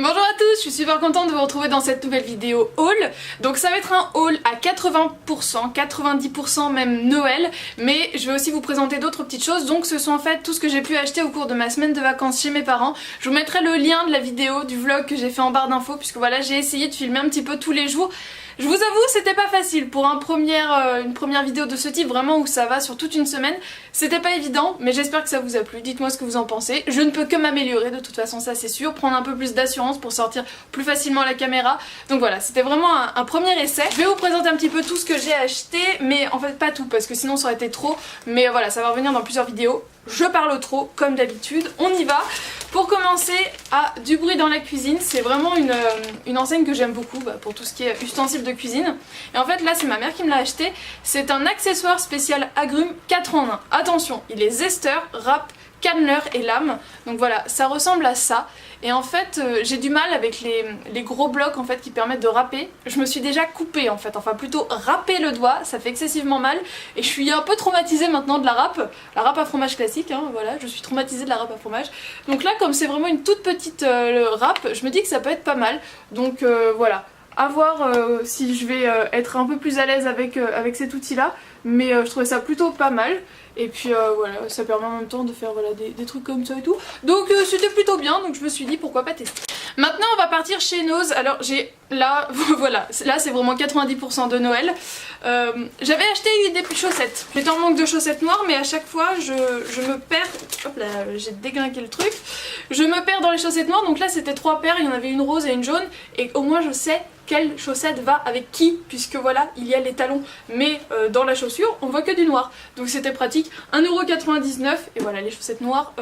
Bonjour à tous, je suis super contente de vous retrouver dans cette nouvelle vidéo haul. Donc ça va être un haul à 80%, 90% même Noël, mais je vais aussi vous présenter d'autres petites choses. Donc ce sont en fait tout ce que j'ai pu acheter au cours de ma semaine de vacances chez mes parents. Je vous mettrai le lien de la vidéo du vlog que j'ai fait en barre d'infos, puisque voilà, j'ai essayé de filmer un petit peu tous les jours. Je vous avoue, c'était pas facile pour une première vidéo de ce type, vraiment où ça va sur toute une semaine. C'était pas évident, mais j'espère que ça vous a plu. Dites-moi ce que vous en pensez. Je ne peux que m'améliorer, de toute façon, ça c'est sûr. Prendre un peu plus d'assurance pour sortir plus facilement à la caméra. Donc voilà, c'était vraiment un premier essai. Je vais vous présenter un petit peu tout ce que j'ai acheté, mais en fait pas tout, parce que sinon ça aurait été trop. Mais voilà, ça va revenir dans plusieurs vidéos. Je parle trop, comme d'habitude. On y va. Pour commencer, du bruit dans la cuisine, c'est vraiment une enseigne que j'aime beaucoup pour tout ce qui est ustensiles de cuisine. Et en fait là c'est ma mère qui me l'a acheté. C'est un accessoire spécial agrumes 4 en 1. Attention, il est zester, râpe, canneleur et lame. Donc voilà, ça ressemble à ça. Et en fait j'ai du mal avec les gros blocs en fait qui permettent de râper. Je me suis déjà coupée en fait, enfin plutôt râpé le doigt, ça fait excessivement mal. Et je suis un peu traumatisée maintenant de la râpe à fromage classique, hein, voilà, je suis traumatisée de la râpe à fromage. Donc là comme c'est vraiment une toute petite râpe, je me dis que ça peut être pas mal. Donc voilà, à voir si je vais être un peu plus à l'aise avec cet outil là. Mais je trouvais ça plutôt pas mal. Et puis voilà, ça permet en même temps de faire voilà, des trucs comme ça et tout. Donc c'était plutôt bien, donc je me suis dit pourquoi pas tester. Maintenant on va partir chez Nose. Alors j'ai là, voilà, là c'est vraiment 90% de Noël. J'avais acheté des chaussettes. J'étais en manque de chaussettes noires, mais à chaque fois je me perds. Hop là, j'ai déglingué le truc. Je me perds dans les chaussettes noires, donc là c'était 3 paires, il y en avait une rose et une jaune. Et au moins je sais quelle chaussette va avec qui, puisque voilà, il y a les talons, mais dans la chaussure, on voit que du noir. Donc c'était pratique, 1,99€ et voilà, les chaussettes noires,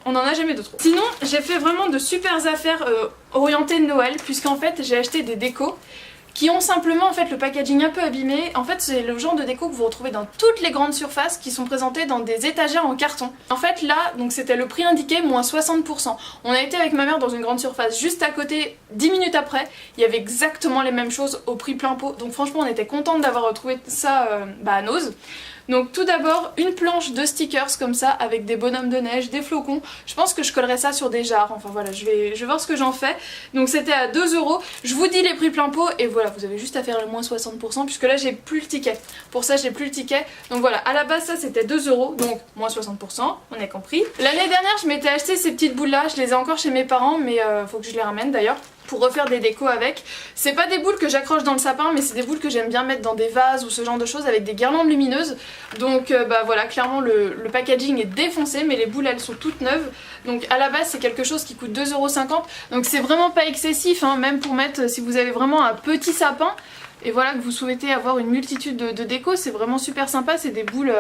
on n'en a jamais de trop. Sinon, j'ai fait vraiment de super affaires orientées de Noël, puisqu'en fait, j'ai acheté des décos qui ont simplement en fait le packaging un peu abîmé. En fait c'est le genre de déco que vous retrouvez dans toutes les grandes surfaces qui sont présentées dans des étagères en carton. En fait là, donc c'était le prix indiqué, moins 60%. On a été avec ma mère dans une grande surface juste à côté, 10 minutes après, il y avait exactement les mêmes choses au prix plein pot. Donc franchement on était contente d'avoir retrouvé ça à Nose. Donc tout d'abord une planche de stickers comme ça avec des bonhommes de neige, des flocons. Je pense que je collerai ça sur des jarres, enfin voilà, je vais voir ce que j'en fais. Donc c'était à 2€, je vous dis les prix plein pot et voilà, vous avez juste à faire le moins 60% puisque là j'ai plus le ticket. Pour ça j'ai plus le ticket, donc voilà, à la base ça c'était 2€, donc moins 60%, on a compris. L'année dernière je m'étais acheté ces petites boules là, je les ai encore chez mes parents mais faut que je les ramène d'ailleurs pour refaire des décos avec. C'est pas des boules que j'accroche dans le sapin, mais c'est des boules que j'aime bien mettre dans des vases ou ce genre de choses avec des guirlandes lumineuses. Donc voilà, clairement le packaging est défoncé, mais les boules elles sont toutes neuves. Donc à la base c'est quelque chose qui coûte 2,50€, donc c'est vraiment pas excessif, hein, même pour mettre si vous avez vraiment un petit sapin. Et voilà, que vous souhaitez avoir une multitude de décos, c'est vraiment super sympa, c'est des boules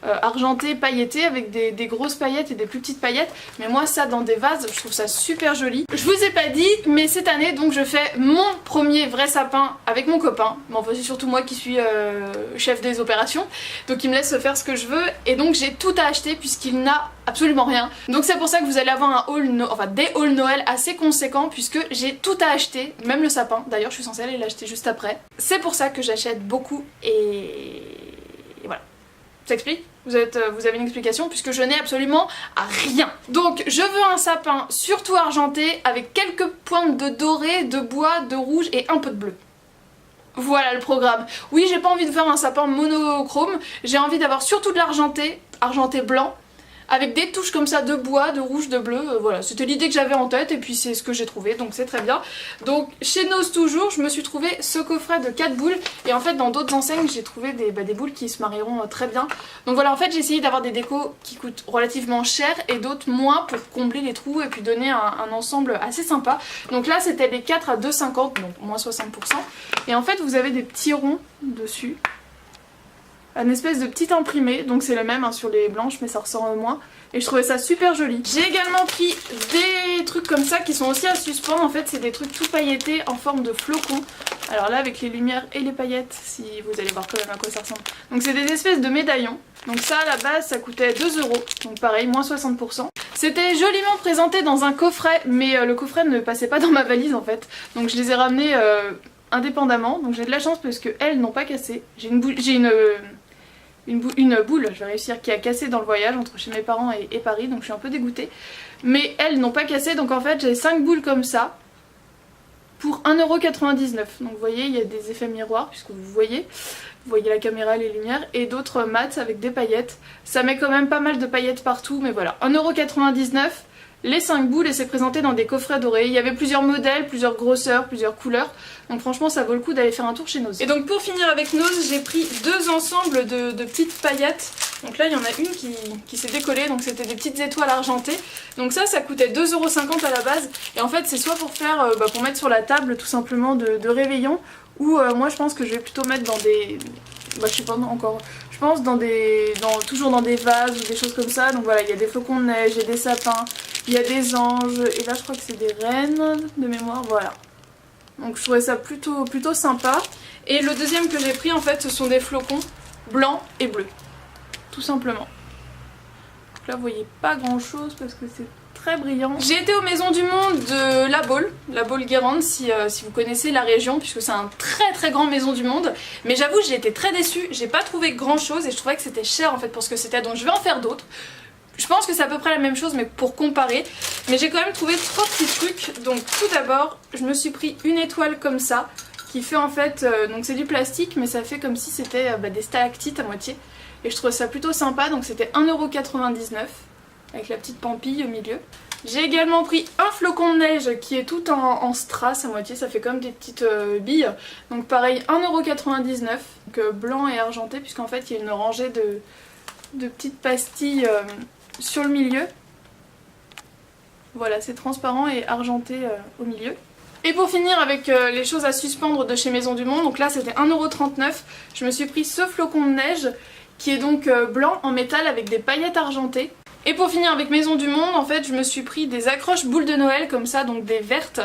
argentées, pailletées avec des grosses paillettes et des plus petites paillettes. Mais moi ça dans des vases, je trouve ça super joli. Je vous ai pas dit, mais cette année donc je fais mon premier vrai sapin avec mon copain. Bon, enfin c'est surtout moi qui suis chef des opérations, donc il me laisse faire ce que je veux. Et donc j'ai tout à acheter puisqu'il n'a absolument rien. Donc c'est pour ça que vous allez avoir un haul, des hauls Noël assez conséquents puisque j'ai tout à acheter, même le sapin. D'ailleurs je suis censée aller l'acheter juste après. C'est pour ça que j'achète beaucoup et voilà. Ça explique ? Vous avez une explication puisque je n'ai absolument rien. Donc je veux un sapin surtout argenté avec quelques pointes de doré, de bois, de rouge et un peu de bleu. Voilà le programme. Oui, j'ai pas envie de faire un sapin monochrome, j'ai envie d'avoir surtout de l'argenté, argenté blanc, avec des touches comme ça de bois, de rouge, de bleu, voilà, c'était l'idée que j'avais en tête et puis c'est ce que j'ai trouvé, donc c'est très bien. Donc chez Nose toujours, je me suis trouvé ce coffret de 4 boules et en fait dans d'autres enseignes j'ai trouvé des boules qui se marieront très bien. Donc voilà, en fait j'ai essayé d'avoir des décos qui coûtent relativement cher et d'autres moins pour combler les trous et puis donner un ensemble assez sympa. Donc là c'était les 4 à 2,50, donc moins 60%. Et en fait vous avez des petits ronds dessus. Un espèce de petit imprimé, donc c'est le même hein, sur les blanches mais ça ressort moins. Et je trouvais ça super joli. J'ai également pris des trucs comme ça qui sont aussi à suspendre. En fait c'est des trucs tout pailletés en forme de flocons. Alors là avec les lumières et les paillettes, si vous allez voir quand même à quoi ça ressemble. Donc c'est des espèces de médaillons. Donc ça à la base ça coûtait 2€, donc pareil moins 60%. C'était joliment présenté dans un coffret, mais le coffret ne passait pas dans ma valise en fait. Donc je les ai ramenés indépendamment. Donc j'ai de la chance parce qu'elles n'ont pas cassé. J'ai une boule, je vais réussir, qui a cassé dans le voyage entre chez mes parents et Paris, donc je suis un peu dégoûtée. Mais elles n'ont pas cassé, donc en fait j'ai 5 boules comme ça. pour 1,99€. Donc vous voyez, il y a des effets miroirs puisque vous voyez la caméra, les lumières, et d'autres mats avec des paillettes. Ça met quand même pas mal de paillettes partout, mais voilà, 1,99€. Les 5 boules, et c'est présenté dans des coffrets dorés. Il y avait plusieurs modèles, plusieurs grosseurs, plusieurs couleurs. Donc franchement ça vaut le coup d'aller faire un tour chez Nose. Et donc pour finir avec Nose, j'ai pris 2 ensembles de petites paillettes. Donc là il y en a une qui s'est décollée, donc c'était des petites étoiles argentées. Donc ça coûtait 2,50€ à la base. Et en fait c'est soit pour faire, pour mettre sur la table tout simplement de réveillon. Ou moi je pense que je vais plutôt mettre dans des... je sais pas encore... Je pense toujours dans des vases ou des choses comme ça. Donc voilà, il y a des flocons de neige, il y a des sapins, il y a des anges, et là je crois que c'est des reines de mémoire, voilà. Donc je trouvais ça plutôt sympa. Et le deuxième que j'ai pris en fait, ce sont des flocons blancs et bleus, tout simplement. Donc là vous voyez pas grand chose parce que c'est très brillant. J'ai été aux Maisons du Monde de La Baule Guérande, si vous connaissez la région, puisque c'est un très grand Maison du Monde. Mais j'avoue j'ai été très déçue, j'ai pas trouvé grand chose et je trouvais que c'était cher en fait pour ce que c'était, donc je vais en faire d'autres. Je pense que c'est à peu près la même chose mais pour comparer. Mais j'ai quand même trouvé 3 petits trucs. Donc tout d'abord je me suis pris une étoile comme ça qui fait en fait, donc c'est du plastique mais ça fait comme si c'était des stalactites à moitié. Et je trouvais ça plutôt sympa, donc c'était 1,99€ avec la petite pampille au milieu. J'ai également pris un flocon de neige qui est tout en strass à moitié, ça fait comme des petites billes. Donc pareil 1,99€, donc blanc et argenté puisqu'en fait il y a une rangée de petites pastilles sur le milieu. Voilà, c'est transparent et argenté au milieu. Et pour finir avec les choses à suspendre de chez Maison du Monde, donc là c'était 1,39€, je me suis pris ce flocon de neige qui est donc blanc en métal avec des paillettes argentées. Et pour finir avec Maison du Monde, en fait je me suis pris des accroches boules de Noël comme ça, donc des vertes.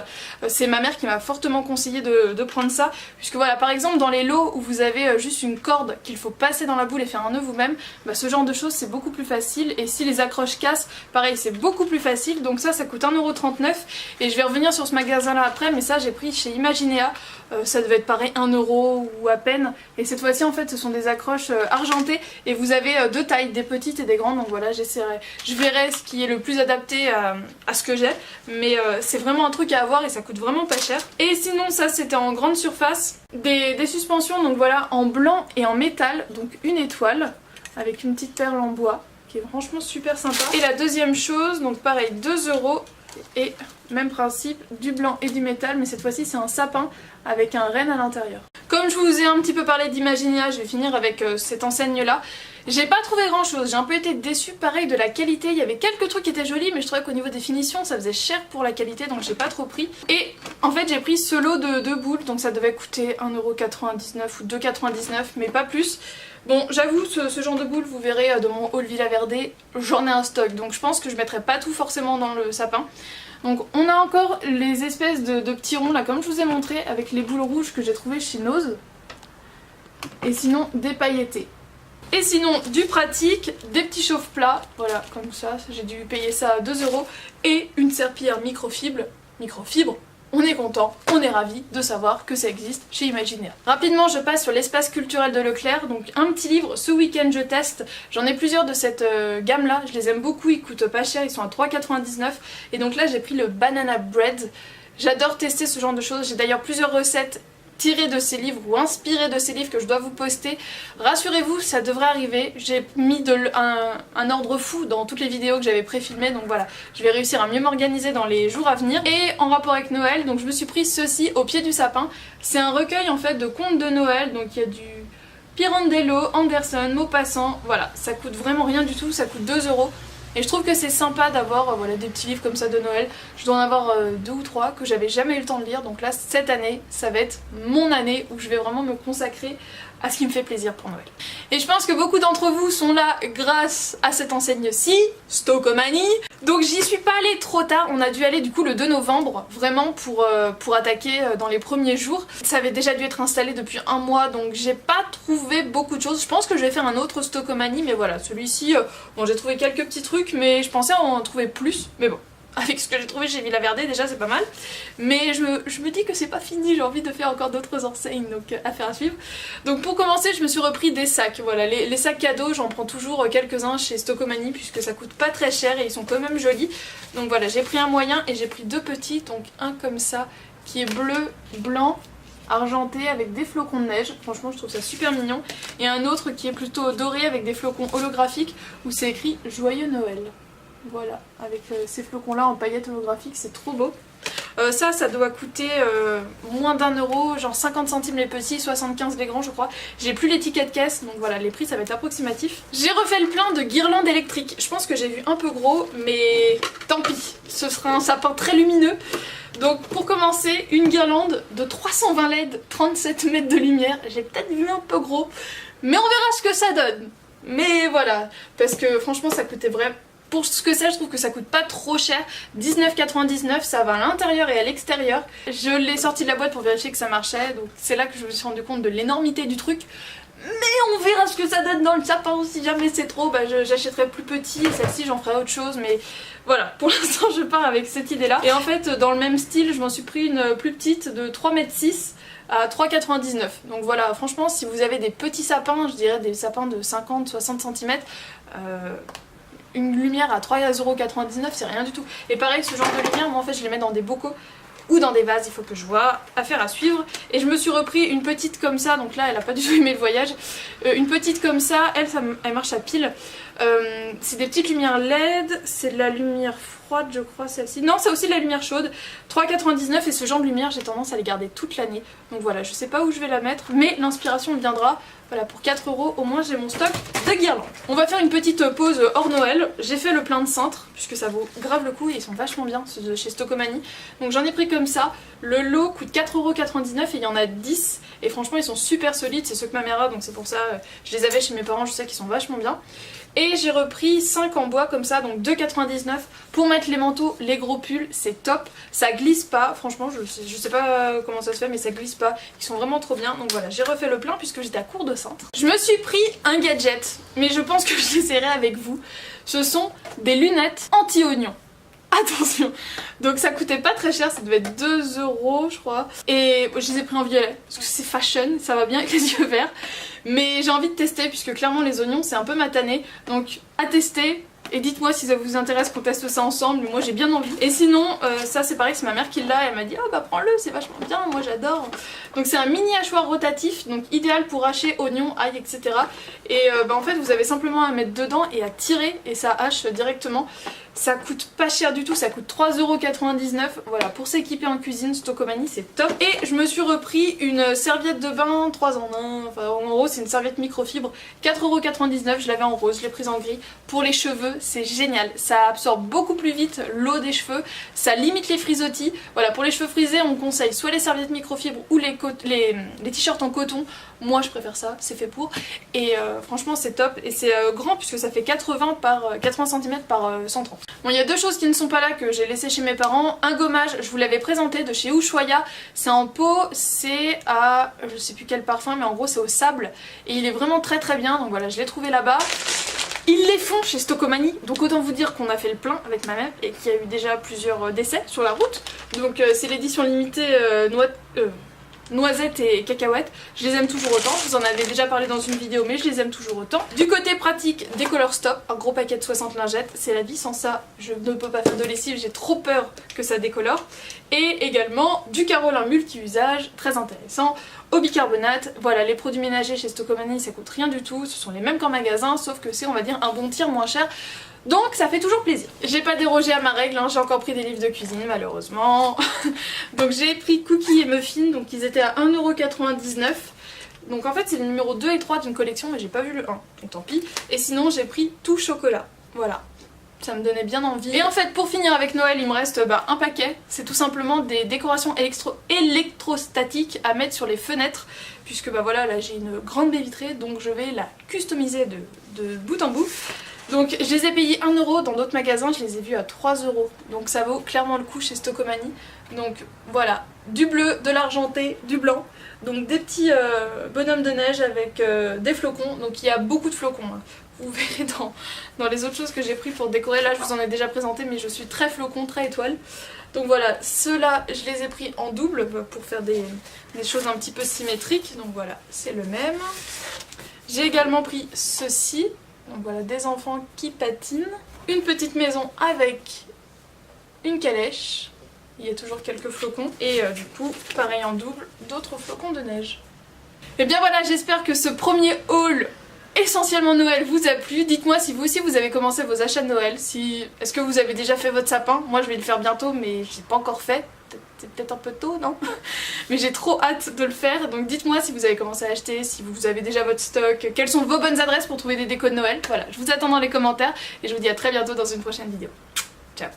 C'est ma mère qui m'a fortement conseillé de prendre ça, puisque voilà, par exemple dans les lots où vous avez juste une corde qu'il faut passer dans la boule et faire un nœud vous-même, ce genre de choses c'est beaucoup plus facile, et si les accroches cassent, pareil c'est beaucoup plus facile. Donc ça coûte 1,39€, et je vais revenir sur ce magasin là après, mais ça j'ai pris chez Imaginea, ça devait être pareil 1€ ou à peine, et cette fois-ci en fait ce sont des accroches argentées, et vous avez 2 tailles, des petites et des grandes, donc voilà j'essaierai. Je verrai ce qui est le plus adapté à ce que j'ai, mais c'est vraiment un truc à avoir et ça coûte vraiment pas cher. Et sinon ça c'était en grande surface, des suspensions, donc voilà, en blanc et en métal, donc une étoile avec une petite perle en bois qui est franchement super sympa. Et la deuxième chose, donc pareil 2€, et même principe, du blanc et du métal, mais cette fois-ci c'est un sapin avec un renne à l'intérieur. Comme je vous ai un petit peu parlé d'Imaginia, je vais finir avec cette enseigne là. J'ai pas trouvé grand chose, j'ai un peu été déçue pareil de la qualité, il y avait quelques trucs qui étaient jolis mais je trouvais qu'au niveau des finitions ça faisait cher pour la qualité, donc j'ai pas trop pris. Et en fait j'ai pris ce lot de boules, donc ça devait coûter 1,99€ ou 2,99€ mais pas plus. Bon j'avoue ce genre de boules vous verrez dans mon haul Villa Verde, j'en ai un stock, donc je pense que je mettrai pas tout forcément dans le sapin. Donc on a encore les espèces de petits ronds là comme je vous ai montré avec les boules rouges que j'ai trouvées chez Nose. Et sinon des pailletés. Et sinon du pratique, des petits chauffe-plats, voilà comme ça, j'ai dû payer ça à 2€, et une serpillière microfibre, on est content, on est ravis de savoir que ça existe chez Imaginea. Rapidement je passe sur l'espace culturel de Leclerc, donc un petit livre, ce week-end je teste, j'en ai plusieurs de cette gamme là, je les aime beaucoup, ils coûtent pas cher, ils sont à 3,99€, et donc là j'ai pris le Banana Bread. J'adore tester ce genre de choses, j'ai d'ailleurs plusieurs recettes tiré de ces livres ou inspiré de ces livres que je dois vous poster. Rassurez-vous, ça devrait arriver. J'ai mis un ordre fou dans toutes les vidéos que j'avais pré-filmées, donc voilà, je vais réussir à mieux m'organiser dans les jours à venir. Et en rapport avec Noël, donc je me suis pris ceci au pied du sapin. C'est un recueil en fait de contes de Noël, donc il y a du Pirandello, Anderson, Maupassant, voilà, ça coûte vraiment rien du tout, ça coûte 2€. Et je trouve que c'est sympa d'avoir voilà, des petits livres comme ça de Noël. Je dois en avoir 2 ou 3 que j'avais jamais eu le temps de lire. Donc là, cette année, ça va être mon année où je vais vraiment me consacrer à ce qui me fait plaisir pour Noël. Et je pense que beaucoup d'entre vous sont là grâce à cette enseigne-ci, Stockomanie. Donc j'y suis pas allée trop tard, on a dû aller du coup le 2 novembre, vraiment pour attaquer dans les premiers jours. Ça avait déjà dû être installé depuis 1 mois, donc j'ai pas trouvé beaucoup de choses. Je pense que je vais faire un autre Stockomanie, mais voilà, celui-ci, bon j'ai trouvé quelques petits trucs, mais je pensais en trouver plus, mais bon. Avec ce que j'ai trouvé chez Villa Verde, déjà c'est pas mal. Mais je me dis que c'est pas fini, j'ai envie de faire encore d'autres enseignes, donc affaire à suivre. Donc pour commencer, je me suis repris des sacs. Voilà, les sacs cadeaux, j'en prends toujours quelques-uns chez Stockomanie puisque ça coûte pas très cher et ils sont quand même jolis. Donc voilà, j'ai pris un moyen et j'ai pris 2 petits, donc un comme ça qui est bleu, blanc, argenté avec des flocons de neige. Franchement je trouve ça super mignon. Et un autre qui est plutôt doré avec des flocons holographiques où c'est écrit Joyeux Noël. Voilà, avec ces flocons là en paillettes holographiques, c'est trop beau. Ça doit coûter moins d'1 €, genre 50 centimes les petits, 75 les grands je crois. J'ai plus l'étiquette caisse, donc voilà, les prix ça va être approximatif. J'ai refait le plein de guirlandes électriques. Je pense que j'ai vu un peu gros, mais tant pis, ce sera un sapin très lumineux. Donc pour commencer, une guirlande de 320 LED, 37 mètres de lumière. J'ai peut-être vu un peu gros, mais on verra ce que ça donne. Mais voilà, parce que franchement ça coûtait vraiment... Pour ce que c'est, je trouve que ça coûte pas trop cher. 19,99, ça va à l'intérieur et à l'extérieur. Je l'ai sorti de la boîte pour vérifier que ça marchait, donc c'est là que je me suis rendu compte de l'énormité du truc. Mais on verra ce que ça donne dans le sapin. Si jamais c'est trop, bah j'achèterai plus petit et celle-ci j'en ferai autre chose. Mais voilà, pour l'instant je pars avec cette idée là. Et en fait dans le même style je m'en suis pris une plus petite de 3,6 m à 3,99. Donc voilà, franchement si vous avez des petits sapins, je dirais des sapins de 50-60 cm, une lumière à 3,99 €, c'est rien du tout. Et pareil, ce genre de lumière, moi en fait je les mets dans des bocaux ou dans des vases, il faut que je vois, affaire à suivre. Et je me suis repris une petite comme ça, donc là elle a pas du tout aimé le voyage. Une petite comme ça, elle marche à pile. C'est des petites lumières LED, c'est de la lumière froide je crois celle-ci. Non, c'est aussi de la lumière chaude, 3,99 € et ce genre de lumière j'ai tendance à les garder toute l'année. Donc voilà, je sais pas où je vais la mettre, mais l'inspiration viendra. Voilà, pour 4 € au moins j'ai mon stock de guirlandes. On va faire une petite pause hors Noël. J'ai fait le plein de cintres, puisque ça vaut grave le coup et ils sont vachement bien, ceux de chez Stocomanie. Donc j'en ai pris comme ça. Le lot coûte 4,99 € et il y en a 10. Et franchement ils sont super solides, c'est ceux que ma mère a, donc c'est pour ça, je les avais chez mes parents, je sais qu'ils sont vachement bien. Et j'ai repris 5 en bois comme ça, donc 2,99 € pour mettre les manteaux, les gros pulls, c'est top. Ça glisse pas, franchement je sais pas comment ça se fait mais ça glisse pas, ils sont vraiment trop bien. Donc voilà, j'ai refait le plein puisque j'étais à court de cintres. Je me suis pris un gadget, mais je pense que je l'essaierai avec vous. Ce sont des lunettes anti-oignons. Attention, donc ça coûtait pas très cher, ça devait être 2 € je crois. Et je les ai pris en violet, parce que c'est fashion, ça va bien avec les yeux verts. Mais j'ai envie de tester, puisque clairement les oignons c'est un peu ma tannée. Donc à tester, et dites-moi si ça vous intéresse qu'on teste ça ensemble, moi j'ai bien envie. Et sinon, ça c'est pareil, c'est ma mère qui l'a, elle m'a dit oh bah prends-le, c'est vachement bien, moi j'adore. Donc c'est un mini hachoir rotatif, donc idéal pour hacher oignons, ail, etc. Et bah en fait vous avez simplement à mettre dedans et à tirer, et ça hache directement. Ça coûte pas cher du tout, ça coûte 3,99 €. Voilà, pour s'équiper en cuisine, Stocomanie c'est top. Et je me suis repris une serviette de bain 3 en 1, enfin en gros c'est une serviette microfibre, 4,99 €, je l'avais en rose, je l'ai prise en gris. Pour les cheveux, c'est génial, ça absorbe beaucoup plus vite l'eau des cheveux, ça limite les frisottis. Voilà, pour les cheveux frisés on conseille soit les serviettes microfibres ou les t-shirts en coton. Moi je préfère ça, c'est fait pour. Et franchement c'est top, et c'est grand puisque ça fait 80 cm par 130. Bon, il y a deux choses qui ne sont pas là que j'ai laissé chez mes parents. Un gommage, je vous l'avais présenté, de chez Ushuaïa. C'est en pot, c'est à... je sais plus quel parfum, mais en gros c'est au sable. Et il est vraiment très très bien, donc voilà, je l'ai trouvé là-bas. Ils les font chez Stocomanie, donc autant vous dire qu'on a fait le plein avec ma mère et qu'il y a eu déjà plusieurs décès sur la route. Donc c'est l'édition limitée noisettes et cacahuètes, je les aime toujours autant, je vous en avais déjà parlé dans une vidéo mais je les aime toujours autant. Du côté pratique, Décolor Stop, un gros paquet de 60 lingettes, c'est la vie, sans ça je ne peux pas faire de lessive, j'ai trop peur que ça décolore. Et également du Carolin multi-usage, très intéressant, au bicarbonate. Voilà, les produits ménagers chez Stocomanie ça coûte rien du tout, ce sont les mêmes qu'en magasin, sauf que c'est on va dire un bon tir moins cher. Donc ça fait toujours plaisir. J'ai pas dérogé à ma règle, hein, j'ai encore pris des livres de cuisine malheureusement. Donc j'ai pris Cookies et Muffins, donc ils étaient à 1,99 €. Donc en fait c'est le numéro 2 et 3 d'une collection mais j'ai pas vu le 1, donc tant pis. Et sinon j'ai pris tout chocolat, voilà. Ça me donnait bien envie. Et en fait pour finir avec Noël il me reste un paquet. C'est tout simplement des décorations électrostatiques à mettre sur les fenêtres. Puisque bah voilà, là j'ai une grande baie vitrée donc je vais la customiser de bout en bout. Donc je les ai payés 1 €, dans d'autres magasins je les ai vus à 3 €. Donc ça vaut clairement le coup chez Stocomanie. Donc voilà, du bleu, de l'argenté, du blanc. Donc des petits bonhommes de neige avec des flocons. Donc il y a beaucoup de flocons, hein. Vous verrez dans les autres choses que j'ai pris pour décorer. Là je vous en ai déjà présenté mais je suis très flocon, très étoile. Donc voilà, ceux-là je les ai pris en double pour faire des choses un petit peu symétriques. Donc voilà, c'est le même. J'ai également pris ceci. Donc voilà, des enfants qui patinent. Une petite maison avec une calèche. il y a toujours quelques flocons. Et du coup, pareil en double, d'autres flocons de neige. Et bien voilà, j'espère que ce premier haul essentiellement Noël vous a plu. Dites-moi si vous aussi vous avez commencé vos achats de Noël. Est-ce que vous avez déjà fait votre sapin? Moi je vais le faire bientôt mais je l'ai pas encore fait. C'est peut-être un peu tôt, non? Mais j'ai trop hâte de le faire. Donc dites-moi si vous avez commencé à acheter, si vous avez déjà votre stock, quelles sont vos bonnes adresses pour trouver des décos de Noël. Voilà, je vous attends dans les commentaires et je vous dis à très bientôt dans une prochaine vidéo. Ciao!